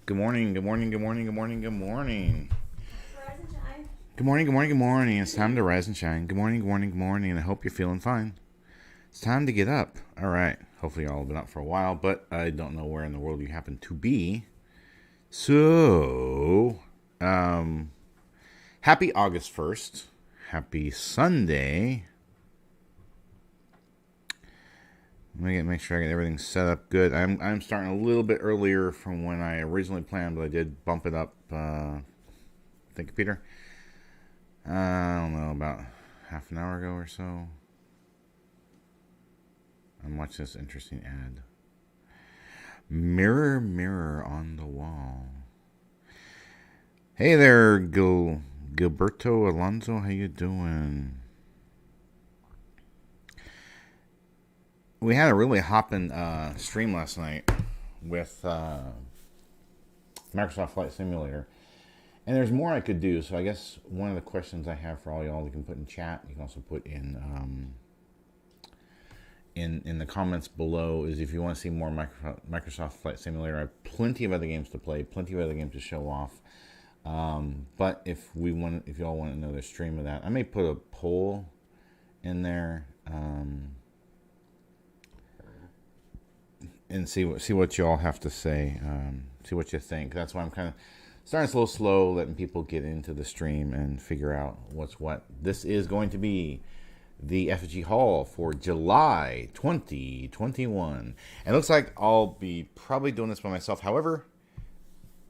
Good morning, good morning, good morning, good morning, good morning. Rise and shine. Good morning, good morning, good morning. It's time to rise and shine. Good morning, good morning, good morning, and I hope you're feeling fine. It's time to get up. All right. Hopefully y'all have been up for a while, but I don't know where in the world you happen to be. So, happy August 1st. Happy Sunday. Let me make sure I get everything set up good. I'm starting a little bit earlier from when I originally planned, but I did bump it up. Thank you, Peter. I don't know, about half an hour ago or so. I'm watching this interesting ad. Mirror, mirror on the wall. Hey there, Gilberto Alonso. How you doing? We had a really hopping stream last night with Microsoft Flight Simulator. And there's more I could do. So I guess one of the questions I have for all y'all, you can put in chat. You can also put in the comments below, is if you want to see more Microsoft Flight Simulator. I have plenty of other games to play, plenty of other games to show off. But if y'all want another stream of that, I may put a poll in there. And see what y'all have to say. See what you think. That's why I'm kind of starting slow, letting people get into the stream and figure out what's what. This is going to be the FFG Haul for July 2021. And it looks like I'll be probably doing this by myself. However,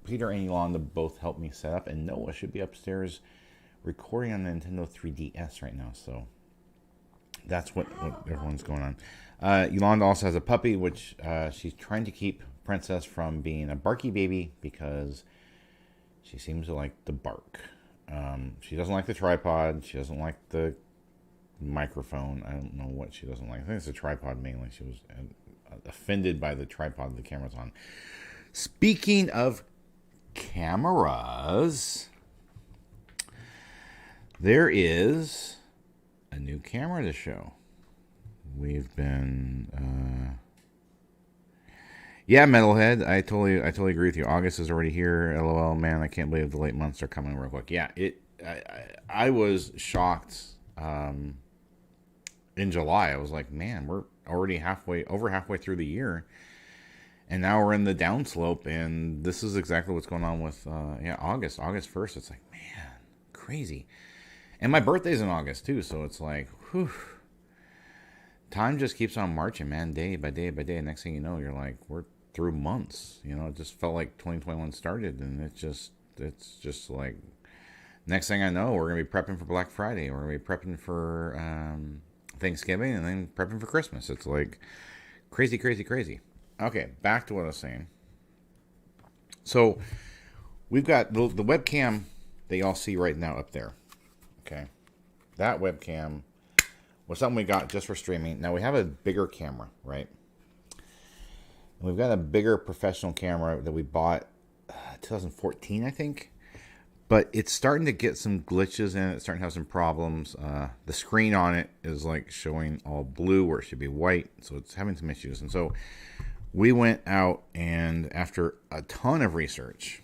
Peter and Yolanda both helped me set up, and Noah should be upstairs recording on the Nintendo 3DS right now. So that's what everyone's going on. Yolanda also has a puppy, which she's trying to keep Princess from being a barky baby because she seems to like the bark. She doesn't like the tripod. She doesn't like the microphone. I don't know what she doesn't like. I think it's the tripod mainly. She was offended by the tripod the camera's on. Speaking of cameras, there is a new camera to show. We've been, yeah, Metalhead. I totally agree with you. August is already here. LOL, man. I can't believe the late months are coming real quick. Yeah, I was shocked. In July, I was like, man, we're already over halfway through the year, and now we're in the downslope. And this is exactly what's going on with, August 1st. It's like, man, crazy. And my birthday's in August too, so it's like, whew. Time just keeps on marching, man, day by day by day. And next thing you know, you're like, we're through months. You know, it just felt like 2021 started, and it's just like, next thing I know, we're gonna be prepping for Black Friday. We're gonna be prepping for Thanksgiving, and then prepping for Christmas. It's like crazy, crazy, crazy. Okay, back to what I was saying. So we've got the webcam that y'all see right now up there. Okay, that webcam was something we got just for streaming. Now we have a bigger camera, right? And we've got a bigger professional camera that we bought 2014, I think. But it's starting to get some glitches in it. It's starting to have some problems. The screen on it is like showing all blue where it should be white. So it's having some issues. And so we went out, and after a ton of research,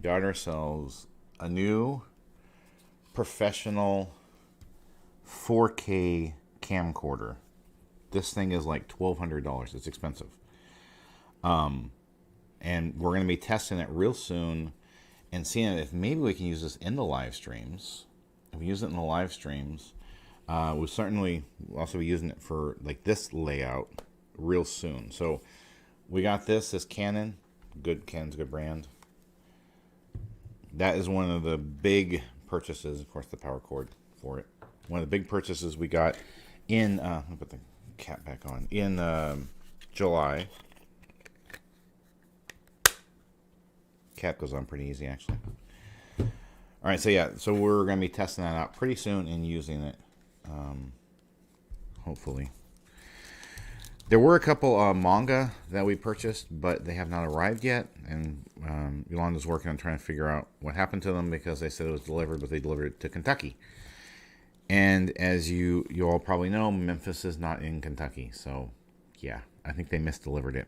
got ourselves a new professional 4K camcorder. This thing is like $1,200. It's expensive. And we're going to be testing it real soon and seeing if maybe we can use this in the live streams. If we use it in the live streams, we'll certainly also be using it for like this layout real soon. So we got this Canon. Canon's a good brand. That is one of the big purchases. Of course, the power cord for it. One of the big purchases we got in, let me put the cap back on, in July. Cap goes on pretty easy, actually. All right, so we're going to be testing that out pretty soon and using it, hopefully. There were a couple manga that we purchased, but they have not arrived yet, and Yolanda's working on trying to figure out what happened to them because they said it was delivered, but they delivered it to Kentucky. And as you all probably know, Memphis is not in Kentucky, so yeah, I think they misdelivered it.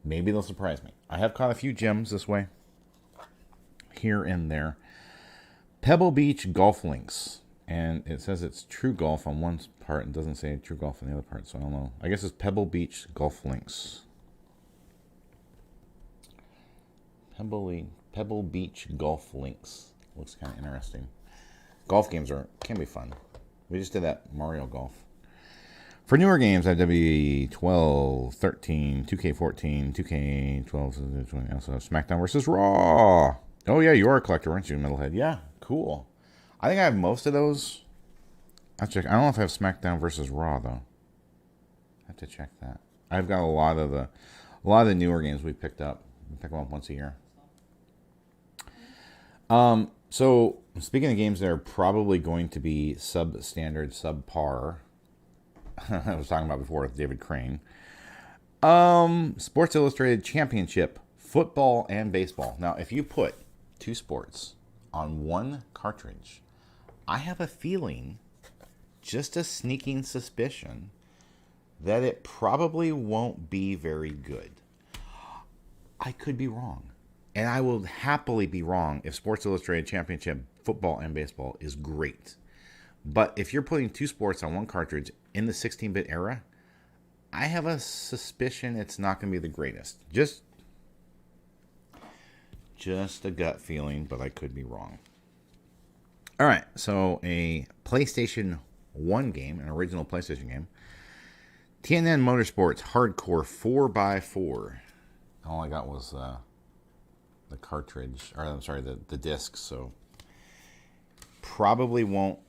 Maybe they'll surprise me. I have caught a few gems this way, here and there. Pebble Beach Golf Links. And it says it's True Golf on one part and doesn't say True Golf on the other part, so I don't know. I guess it's Pebble Beach Golf Links. Pebble Beach Golf Links. Looks kind of interesting. Golf games can be fun. We just did that Mario Golf. For newer games, IW12, 13, 2K14, 2K12, 20. Also have SmackDown versus Raw. Oh yeah, you are a collector, aren't you, Metalhead? Yeah, cool. I think I have most of those. I'll check. I don't know if I have SmackDown versus Raw though. I have to check that. I've got a lot of the newer games we picked up. We pick them up once a year. So speaking of games that are probably going to be substandard, subpar, I was talking about before with David Crane. Sports Illustrated Championship, football and baseball. Now, if you put two sports on one cartridge, I have a feeling, just a sneaking suspicion, that it probably won't be very good. I could be wrong. And I will happily be wrong if Sports Illustrated Championship, football and baseball is great. But if you're putting two sports on one cartridge in the 16-bit era, I have a suspicion it's not going to be the greatest. Just a gut feeling, but I could be wrong. All right, so a PlayStation 1 game, an original PlayStation game. TNN Motorsports Hardcore 4x4. All I got was the cartridge, or I'm sorry, the disc, so probably won't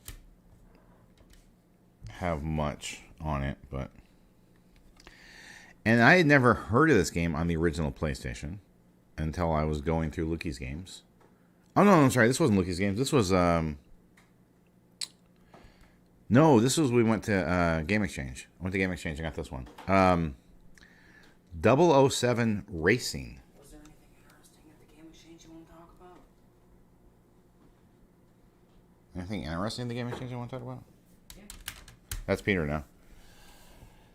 have much on it, but... And I had never heard of this game on the original PlayStation until I was going through Lookie's Games. Oh, no, I'm sorry, this wasn't Lookie's Games. This was, no, this was, we went to Game Exchange. I went to Game Exchange and got this one. 007 Racing. Was there anything interesting at the Game Exchange you want to talk about? Anything interesting in the Game Exchange you want to talk about? Yeah. That's Peter now.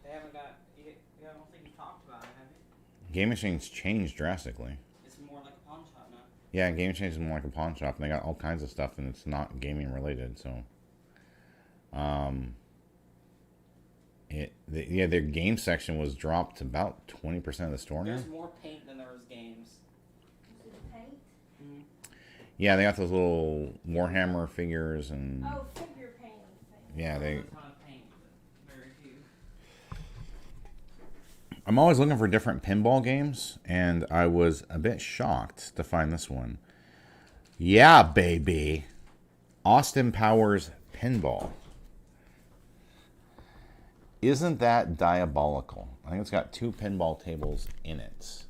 They haven't got... I don't think you talked about it, have you? Game Exchange changed drastically. It's more like a pawn shop now. Yeah, Game Exchange is more like a pawn shop, and they got all kinds of stuff, and it's not gaming related, so... their game section was dropped to about 20% of the store now. There's more paint than there was games. Is it paint? Mm-hmm. Yeah, they got those little Warhammer figures and... Oh, figure painting thing. Yeah, There's a ton of paint, but very few. I'm always looking for different pinball games, and I was a bit shocked to find this one. Yeah, baby. Austin Powers Pinball. Isn't that diabolical? I think it's got 2 pinball tables in it.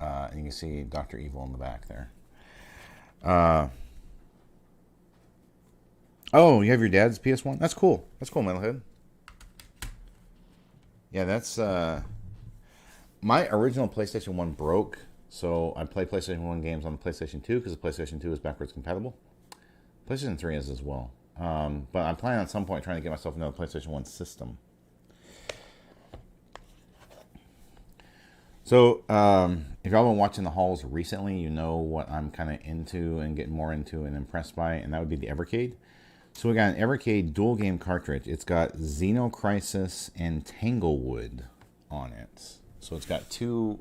And you can see Dr. Evil in the back there. Oh, you have your dad's PS1? That's cool. That's cool, Metalhead. Yeah, that's... my original PlayStation 1 broke, so I play PlayStation 1 games on the PlayStation 2 because the PlayStation 2 is backwards compatible. PlayStation 3 is as well. But I'm planning on some point trying to get myself another PlayStation 1 system. So, if y'all been watching the hauls recently, you know what I'm kind of into and getting more into and impressed by, and that would be the Evercade. So we got an Evercade dual game cartridge. It's got Xenocrisis and Tanglewood on it. So it's got 2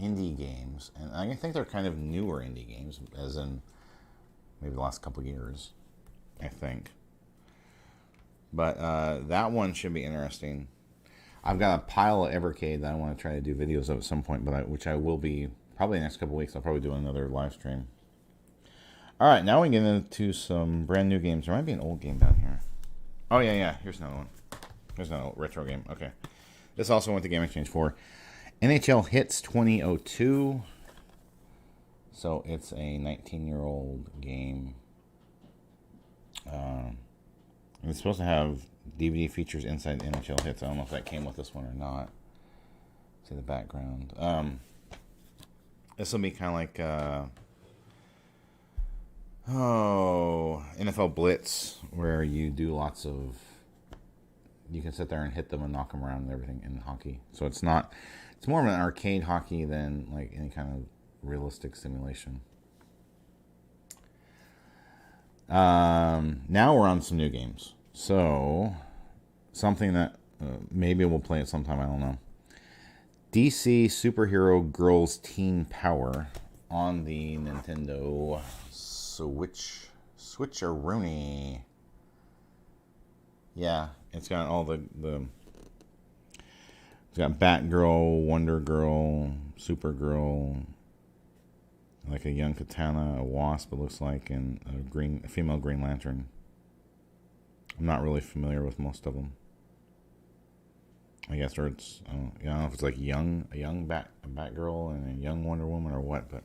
indie games, and I think they're kind of newer indie games, as in maybe the last couple years, I think. But that one should be interesting. I've got a pile of Evercade that I want to try to do videos of at some point, but which I will be probably the next couple weeks. I'll probably do another live stream. All right, now we get into some brand new games. There might be an old game down here. Oh, yeah. Here's another one. Here's another retro game. Okay. This also went to Game Exchange for NHL Hits 2002. So it's a 19-year-old game. And it's supposed to have DVD features inside NHL Hits. I don't know if that came with this one or not. See the background. This will be kind of like NFL Blitz, where you do lots of you can sit there and hit them and knock them around and everything in hockey. So it's not, it's more of an arcade hockey than like any kind of realistic simulation. Now we're on some new games. So something that maybe we'll play it sometime. I don't know. DC Superhero Girls Teen Power on the Nintendo Switcheroonie. Yeah, it's got all the it's got Batgirl, Wonder Girl, Supergirl, like a young Katana, a Wasp, it looks like, and a female Green Lantern. I'm not really familiar with most of them. I guess, or it's I don't know if it's like a young Batgirl and a young Wonder Woman or what, but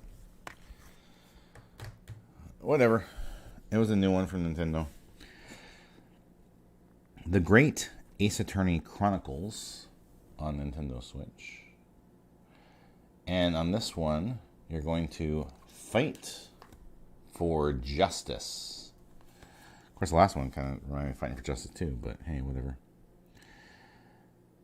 whatever. It was a new one from Nintendo. The Great Ace Attorney Chronicles on Nintendo Switch. And on this one, you're going to fight for justice. Of course, the last one kind of reminded me of Fighting for Justice too, but hey, whatever.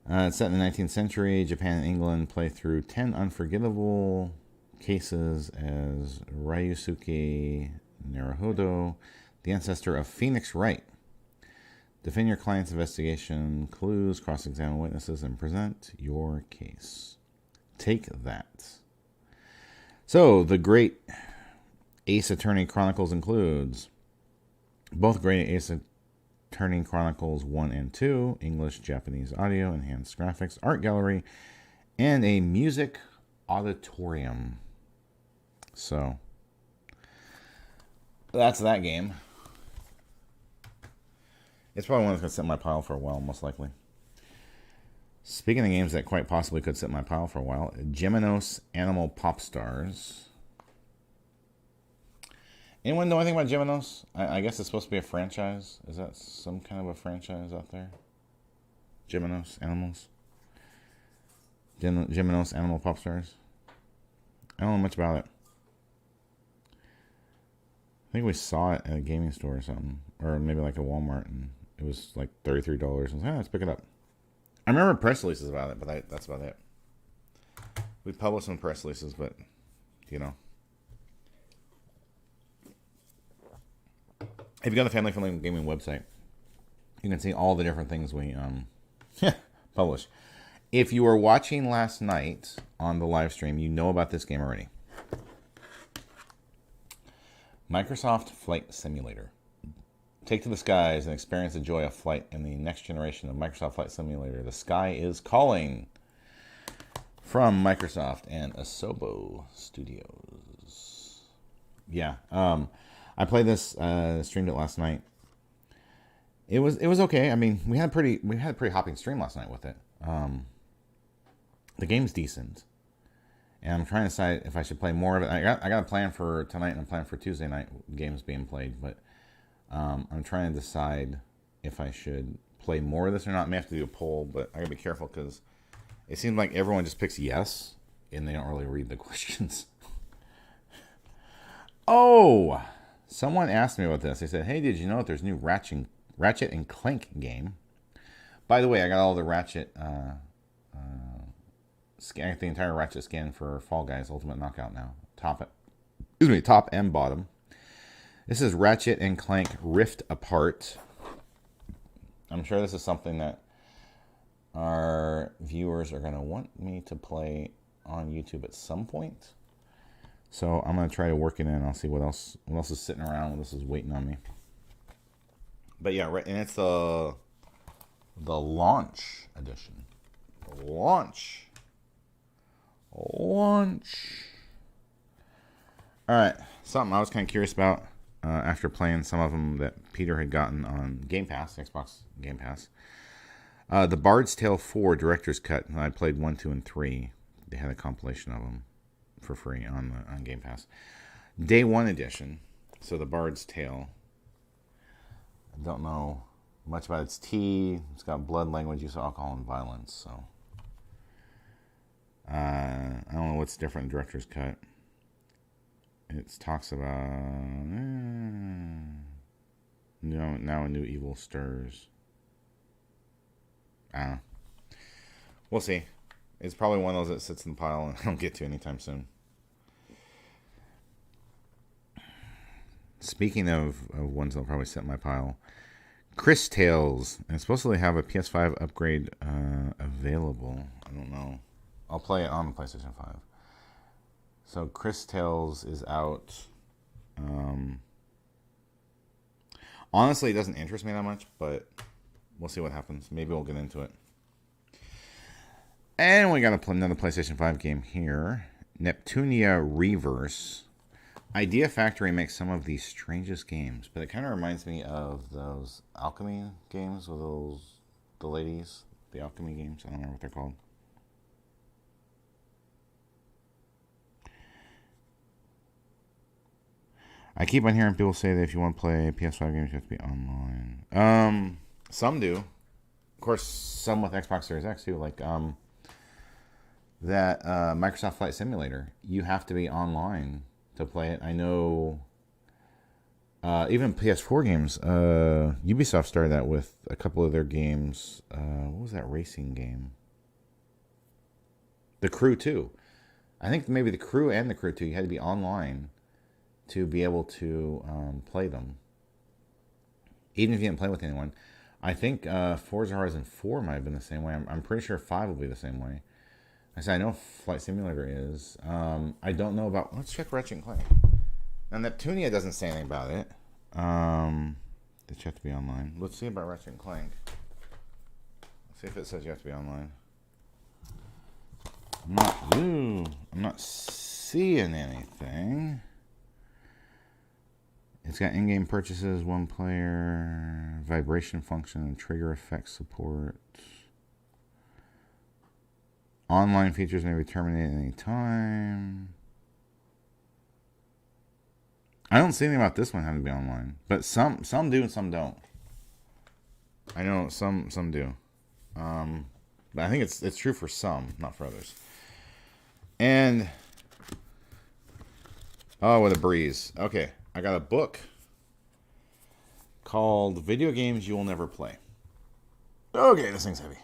It's set in the 19th century. Japan and England play through 10 unforgettable cases as Ryusuke Naruhodo, the ancestor of Phoenix Wright. Defend your client's investigation clues, cross-examine witnesses, and present your case. Take that. So, the Great Ace Attorney Chronicles includes both Great Ace Attorney Chronicles 1 and 2, English, Japanese audio, enhanced graphics, art gallery, and a music auditorium. So, that's that game. It's probably one that's going to sit in my pile for a while, most likely. Speaking of games that quite possibly could sit in my pile for a while, Geminos Animal Pop Stars. Anyone know anything about Geminos? I guess it's supposed to be a franchise. Is that some kind of a franchise out there? Geminos Animals? Geminos Animal Pop Stars? I don't know much about it. I think we saw it at a gaming store or something. Or maybe like a Walmart, and it was like $33. I was like, let's pick it up. I remember press releases about it, but that's about it. We published some press releases, but, you know. If you go to the Family Friendly Gaming website, you can see all the different things we publish. If you were watching last night on the live stream, you know about this game already. Microsoft Flight Simulator. Take to the skies and experience the joy of flight in the next generation of Microsoft Flight Simulator. The Sky is Calling from Microsoft and Asobo Studios. Yeah, I played this, streamed it last night. It was okay. I mean, we had a pretty hopping stream last night with it. The game's decent, and I'm trying to decide if I should play more of it. I got a plan for tonight and a plan for Tuesday night games being played, but I'm trying to decide if I should play more of this or not. I may have to do a poll, but I gotta be careful because it seems like everyone just picks yes and they don't really read the questions. Oh, someone asked me about this. They said, "Hey, did you know that there's a new Ratchet and Clank game?" By the way, I got all the Ratchet scan, the entire Ratchet skin for Fall Guys Ultimate Knockout now. Top and bottom. This is Ratchet and Clank Rift Apart. I'm sure this is something that our viewers are going to want me to play on YouTube at some point. So I'm going to try to work it in. I'll see what else is sitting around, what else is waiting on me. But yeah, right, and it's the launch edition. Launch. All right, something I was kind of curious about after playing some of them that Peter had gotten on Game Pass, Xbox Game Pass. The Bard's Tale 4 Director's Cut. I played 1, 2, and 3. They had a compilation of them for free on Game Pass. Day 1 edition. So the Bard's Tale. I don't know much about its tea. It's got blood, language, use of alcohol, and violence. So I don't know what's different in Director's Cut. It talks about now a new evil stirs. I don't know. We'll see. It's probably one of those that sits in the pile and I don't get to anytime soon. Speaking of ones that'll probably sit in my pile, Chris Tales. It's supposed to have a PS5 upgrade available. I don't know. I'll play it on the PlayStation 5. So Chris Tales is out. Honestly, it doesn't interest me that much, but we'll see what happens. Maybe we'll get into it. And we got another PlayStation 5 game here. Neptunia Reverse. Idea Factory makes some of the strangest games, but it kind of reminds me of those alchemy games with the ladies. The alchemy games. I don't know what they're called. I keep on hearing people say that if you want to play PS5 games, you have to be online. Some do. Of course, some with Xbox Series X too. Like that Microsoft Flight Simulator. You have to be online to play it. I know even PS4 games, Ubisoft started that with a couple of their games. What was that racing game? The Crew 2. I think maybe the Crew and the Crew 2, you had to be online to be able to play them. Even if you didn't play with anyone. I think Forza Horizon 4 might have been the same way. I'm pretty sure 5 will be the same way. I know Flight Simulator is. I don't know about... Let's check Ratchet & Clank. Now, Neptunia doesn't say anything about it. They have to be online. Let's see about Ratchet & Clank. Let's see if it says you have to be online. I'm not seeing anything. It's got in-game purchases, one player, vibration function, and trigger effect support. Online features may be terminated at any time. I don't see anything about this one having to be online, but some do and some don't. I know some do, but I think it's true for some, not for others. And oh, what a breeze! Okay, I got a book called "Video Games You Will Never Play." Okay, this thing's heavy.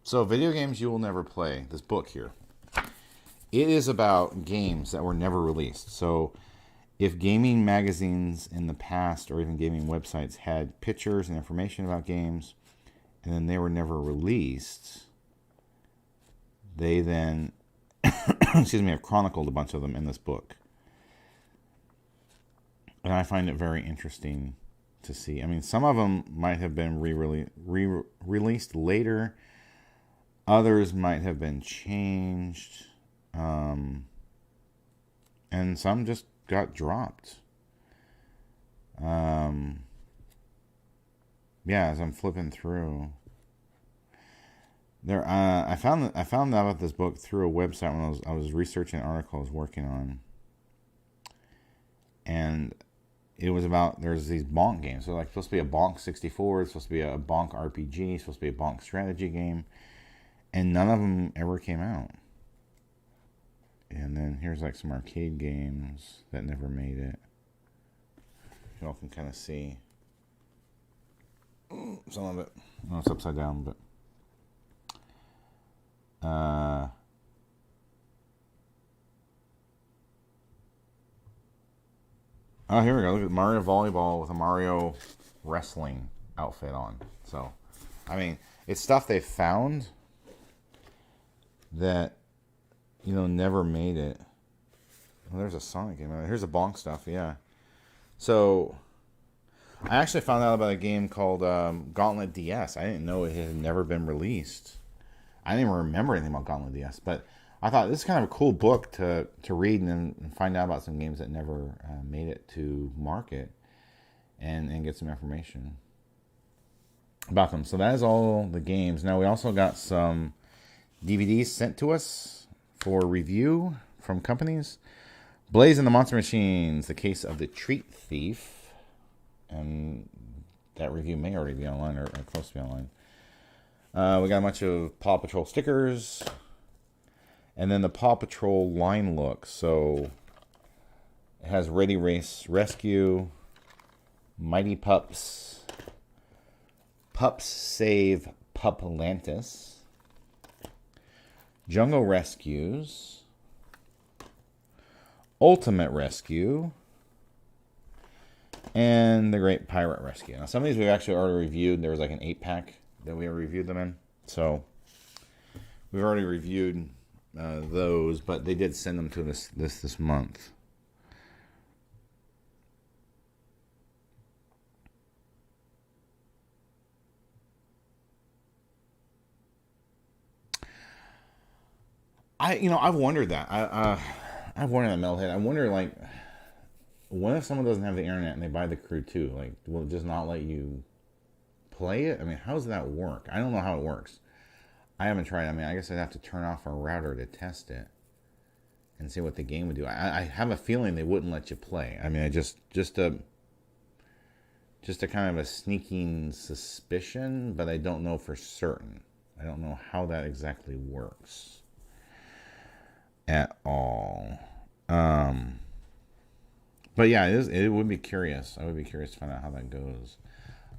So, Video Games You Will Never Play, this book here, it is about games that were never released. So, if gaming magazines in the past or even gaming websites had pictures and information about games and then they were never released, they then, have chronicled a bunch of them in this book. And I find it very interesting to see. I mean, some of them might have been released later. Others might have been changed. And some just got dropped. Yeah, as I'm flipping through. I found out about this book through a website when I was researching an article I was working on. And it was about, there's these bonk games. So like supposed to be a bonk 64, it's supposed to be a bonk RPG, it's supposed to be a bonk strategy game. And none of them ever came out. And then here's like some arcade games that never made it. You all can kind of see some of it. Oh, it's upside down, but oh, here we go. Look at Mario Volleyball with a Mario Wrestling outfit on. So, I mean, it's stuff they found that, never made it. Well, there's a Sonic game. Here's a bonk stuff, yeah. So, I actually found out about a game called Gauntlet DS. I didn't know it had never been released. I didn't even remember anything about Gauntlet DS, but I thought this is kind of a cool book to read and find out about some games that never made it to market and get some information about them. So that is all the games. Now, we also got some DVDs sent to us for review from companies. Blaze and the Monster Machines, The Case of the Treat Thief. And that review may already be online or close to be online. We got a bunch of Paw Patrol stickers. And then the Paw Patrol line look. So it has Ready Race Rescue, Mighty Pups, Pups Save Puplantis, Jungle Rescues, Ultimate Rescue, and the Great Pirate Rescue. Now, some of these we've actually already reviewed. There was like an 8-pack that we reviewed them in. So, we've already reviewed those, but they did send them to us this month. I've wondered that. I've wondered that, Metalhead. I wonder, like, what if someone doesn't have the internet and they buy the Crew 2? Like, will it just not let you play it? I mean, how does that work? I don't know how it works. I haven't tried. I mean, I guess I'd have to turn off our router to test it and see what the game would do. I have a feeling they wouldn't let you play. I mean, I just a kind of a sneaking suspicion, but I don't know for certain. I don't know how that exactly works at all. But yeah, it would be curious. I would be curious to find out how that goes.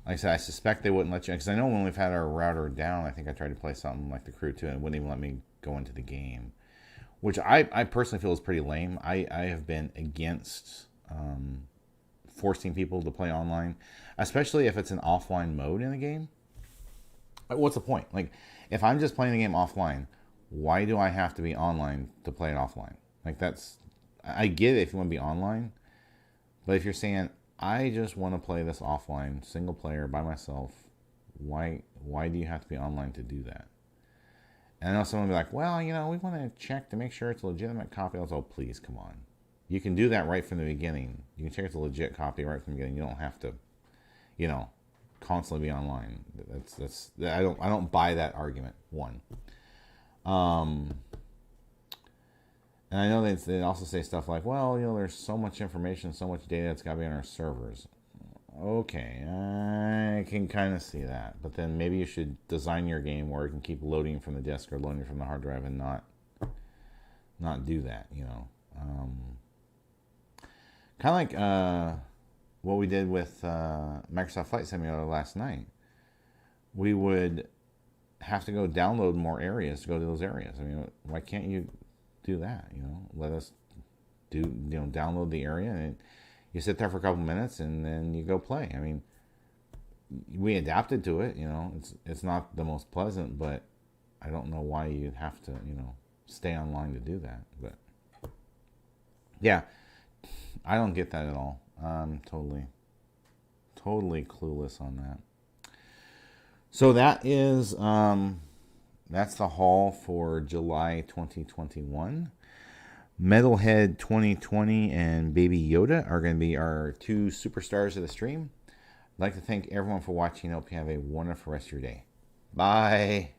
Like I said, I suspect they wouldn't let you, because I know when we've had our router down, I think I tried to play something like the Crew 2 and it wouldn't even let me go into the game, which I personally feel is pretty lame. I have been against forcing people to play online, especially if it's an offline mode in the game. What's the point? Like, if I'm just playing the game offline, why do I have to be online to play it offline? Like, I get it if you want to be online, but if you're saying, I just want to play this offline, single player, by myself, why do you have to be online to do that? And I know someone will be like, well, we want to check to make sure it's a legitimate copy. I was like, oh, please, come on. You can do that right from the beginning. You can check it's a legit copy right from the beginning. You don't have to, constantly be online. I don't buy that argument, one. And I know they also say stuff like, well, there's so much information, so much data that's got to be on our servers. Okay, I can kind of see that. But then maybe you should design your game where it can keep loading from the disk or loading from the hard drive and not do that, Kind of like what we did with Microsoft Flight Simulator last night. We would have to go download more areas to go to those areas. I mean, why can't you do that? Let us download the area, and you sit there for a couple minutes and then you go play. I mean, we adapted to it. It's not the most pleasant, but I don't know why you'd have to stay online to do that. But yeah, I don't get that at all. I'm totally clueless on that. So that is that's the haul for July 2021. Metalhead 2020 and Baby Yoda are going to be our two superstars of the stream. I'd like to thank everyone for watching. I hope you have a wonderful rest of your day. Bye.